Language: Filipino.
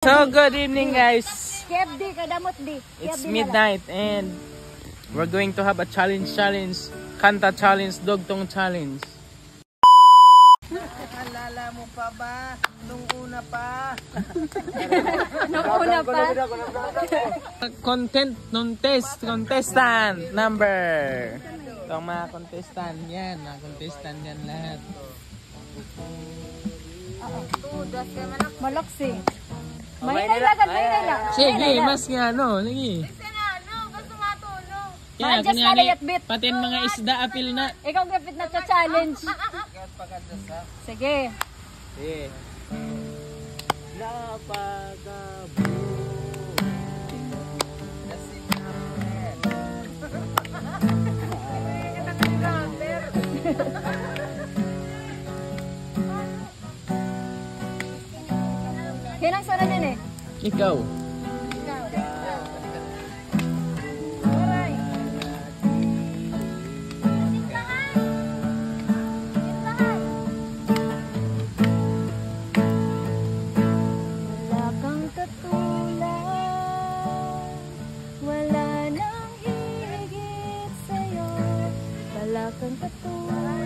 So good evening guys. KFD kadamot di. It's midnight and we're going to have a challenge. Kanta challenge, dugtong challenge. Alala mo pa ba? Nung una pa. Contestant number. Itong mga contestant yan. Mga contestant yan lahat. Maloksi. Mahinay lang. Sige, mas nga ano. Lagi. Gusto matulog. Kaya Just kunyari, bit. pati mga isda apil na. Ikaw gapit na sa challenge. Sige. Sige. Kinang sana din eh. Ikaw. Wala kang katulad, wala nang higit sa'yo. Wala kang katulad.